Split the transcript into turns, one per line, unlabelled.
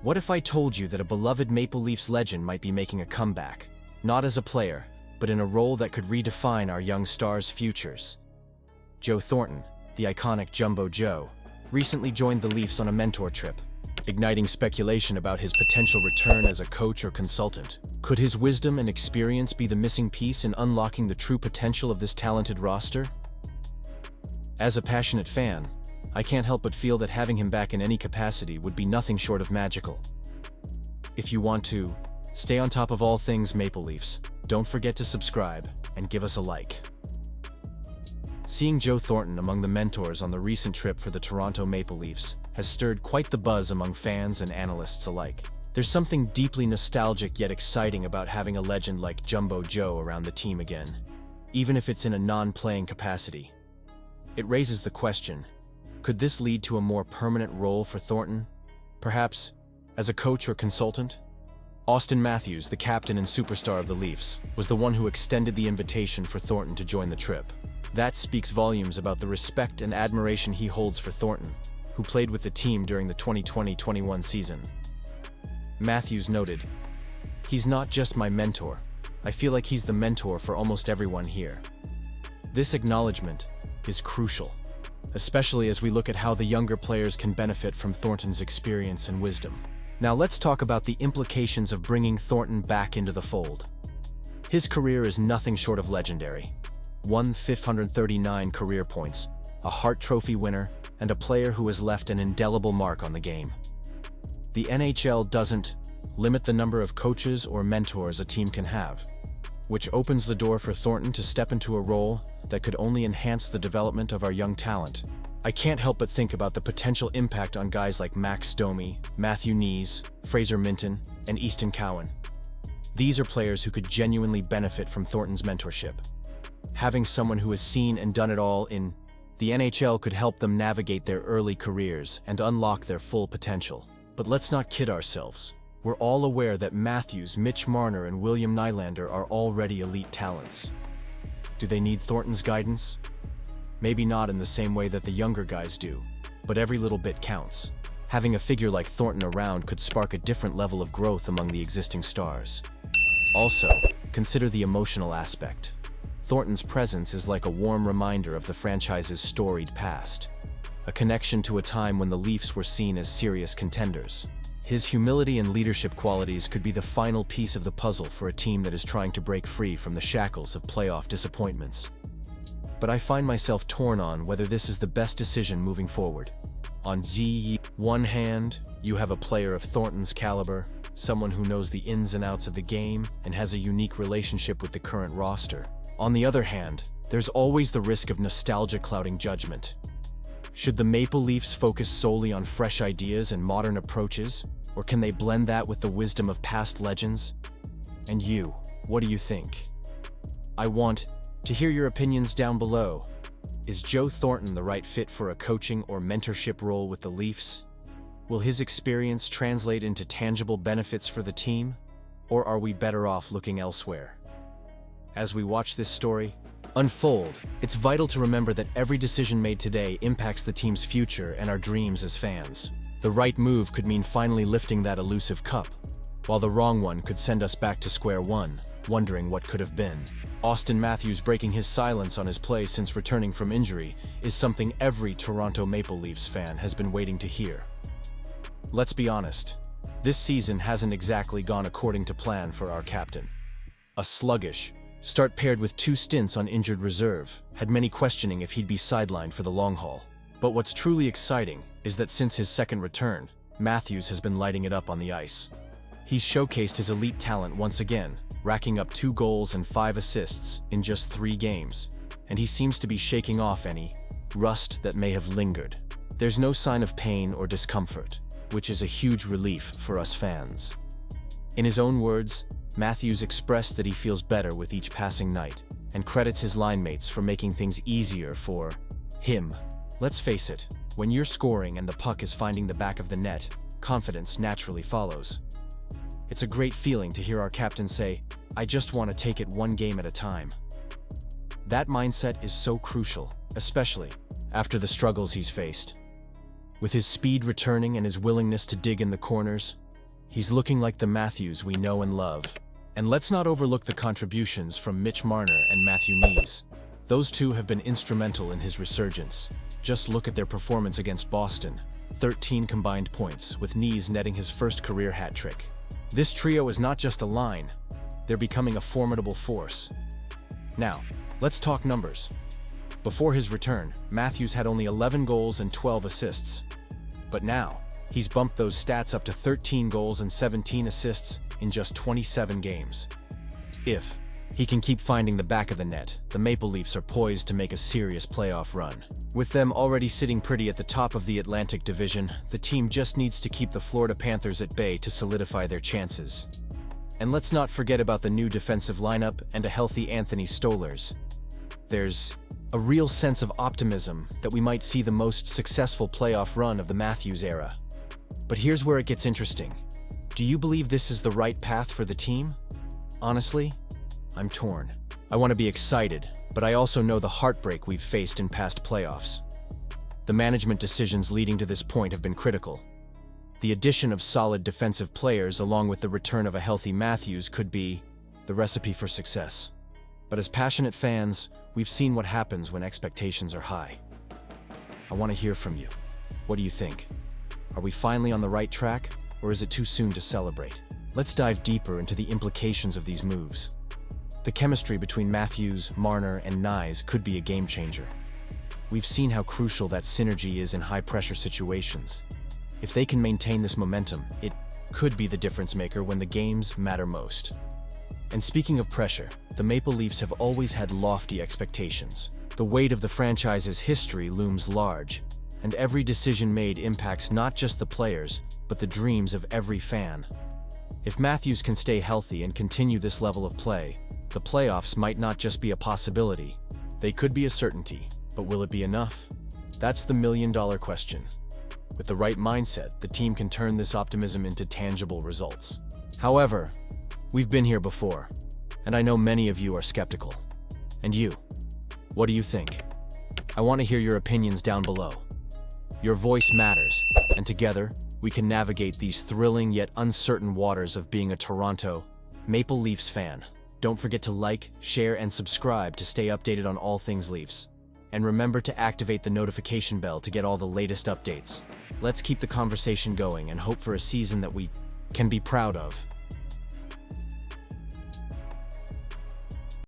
What if I told you that a beloved Maple Leafs legend might be making a comeback, not as a player, but in a role that could redefine our young stars' futures? Joe Thornton, the iconic Jumbo Joe, recently joined the Leafs on a mentor trip, igniting speculation about his potential return as a coach or consultant. Could his wisdom and experience be the missing piece in unlocking the true potential of this talented roster? As a passionate fan, I can't help but feel that having him back in any capacity would be nothing short of magical. If you want to stay on top of all things Maple Leafs, don't forget to subscribe and give us a like. Seeing Joe Thornton among the mentors on the recent trip for the Toronto Maple Leafs has stirred quite the buzz among fans and analysts alike. There's something deeply nostalgic yet exciting about having a legend like Jumbo Joe around the team again, even if it's in a non-playing capacity. It raises the question, could this lead to a more permanent role for Thornton? Perhaps as a coach or consultant? Auston Matthews, the captain and superstar of the Leafs, was the one who extended the invitation for Thornton to join the trip. That speaks volumes about the respect and admiration he holds for Thornton, who played with the team during the 2020-21 season. Matthews noted, "He's not just my mentor. I feel like he's the mentor for almost everyone here." This acknowledgement is crucial, especially as we look at how the younger players can benefit from Thornton's experience and wisdom. Now let's talk about the implications of bringing Thornton back into the fold. His career is nothing short of legendary. 539 career points, a Hart Trophy winner, and a player who has left an indelible mark on the game. The NHL doesn't limit the number of coaches or mentors a team can have, which opens the door for Thornton to step into a role that could only enhance the development of our young talent. I can't help but think about the potential impact on guys like Max Domi, Matthew Knies, Fraser Minton, and Easton Cowan. These are players who could genuinely benefit from Thornton's mentorship. Having someone who has seen and done it all in the NHL could help them navigate their early careers and unlock their full potential. But let's not kid ourselves. We're all aware that Matthews, Mitch Marner, and William Nylander are already elite talents. Do they need Thornton's guidance? Maybe not in the same way that the younger guys do, but every little bit counts. Having a figure like Thornton around could spark a different level of growth among the existing stars. Also, consider the emotional aspect. Thornton's presence is like a warm reminder of the franchise's storied past, a connection to a time when the Leafs were seen as serious contenders. His humility and leadership qualities could be the final piece of the puzzle for a team that is trying to break free from the shackles of playoff disappointments. But I find myself torn on whether this is the best decision moving forward. On the one hand, you have a player of Thornton's caliber, someone who knows the ins and outs of the game and has a unique relationship with the current roster. On the other hand, there's always the risk of nostalgia clouding judgment. Should the Maple Leafs focus solely on fresh ideas and modern approaches, or can they blend that with the wisdom of past legends? And you, what do you think? I want to hear your opinions down below. Is Joe Thornton the right fit for a coaching or mentorship role with the Leafs? Will his experience translate into tangible benefits for the team, or are we better off looking elsewhere? As we watch this story unfold, it's vital to remember that every decision made today impacts the team's future and our dreams as fans. The right move could mean finally lifting that elusive cup, while the wrong one could send us back to square one, wondering what could have been. Auston Matthews breaking his silence on his play since returning from injury is something every Toronto Maple Leafs fan has been waiting to hear. Let's be honest, this season hasn't exactly gone according to plan for our captain. A sluggish start paired with 2 stints on injured reserve had many questioning if he'd be sidelined for the long haul. But what's truly exciting is that since his second return, Matthews has been lighting it up on the ice. He's showcased his elite talent once again, racking up 2 goals and 5 assists in just 3 games, and he seems to be shaking off any rust that may have lingered. There's no sign of pain or discomfort, which is a huge relief for us fans. In his own words, Matthews expressed that he feels better with each passing night, and credits his line mates for making things easier for him. Let's face it, when you're scoring and the puck is finding the back of the net, confidence naturally follows. It's a great feeling to hear our captain say, "I just want to take it one game at a time." That mindset is so crucial, especially after the struggles he's faced. With his speed returning and his willingness to dig in the corners, He's looking like the Matthews we know and love. And let's not overlook the contributions from Mitch Marner and Matthew Knees. Those two have been instrumental in his resurgence. Just look at their performance against Boston. 13 combined points, with Knees netting his first career hat trick. This trio is not just a line, they're becoming a formidable force. Now, let's talk numbers. Before his return, Matthews had only 11 goals and 12 assists. But now, he's bumped those stats up to 13 goals and 17 assists in just 27 games. If he can keep finding the back of the net, the Maple Leafs are poised to make a serious playoff run. With them already sitting pretty at the top of the Atlantic Division, the team just needs to keep the Florida Panthers at bay to solidify their chances. And let's not forget about the new defensive lineup and a healthy Anthony Stolarz. There's a real sense of optimism that we might see the most successful playoff run of the Matthews era. But here's where it gets interesting. Do you believe this is the right path for the team? Honestly, I'm torn. I want to be excited, but I also know the heartbreak we've faced in past playoffs. The management decisions leading to this point have been critical. The addition of solid defensive players along with the return of a healthy Matthews could be the recipe for success. But as passionate fans, we've seen what happens when expectations are high. I want to hear from you. What do you think? Are we finally on the right track, or is it too soon to celebrate? Let's dive deeper into the implications of these moves. The chemistry between Matthews, Marner, and Knies could be a game changer. We've seen how crucial that synergy is in high-pressure situations. If they can maintain this momentum, it could be the difference maker when the games matter most. And speaking of pressure, the Maple Leafs have always had lofty expectations. The weight of the franchise's history looms large, and every decision made impacts not just the players, but the dreams of every fan. If Matthews can stay healthy and continue this level of play, the playoffs might not just be a possibility. They could be a certainty, but will it be enough? That's the million-dollar question. With the right mindset, the team can turn this optimism into tangible results. However, we've been here before, and I know many of you are skeptical. And you, what do you think? I want to hear your opinions down below. Your voice matters, and together, we can navigate these thrilling yet uncertain waters of being a Toronto Maple Leafs fan. Don't forget to like, share, and subscribe to stay updated on all things Leafs. And remember to activate the notification bell to get all the latest updates. Let's keep the conversation going and hope for a season that we can be proud of.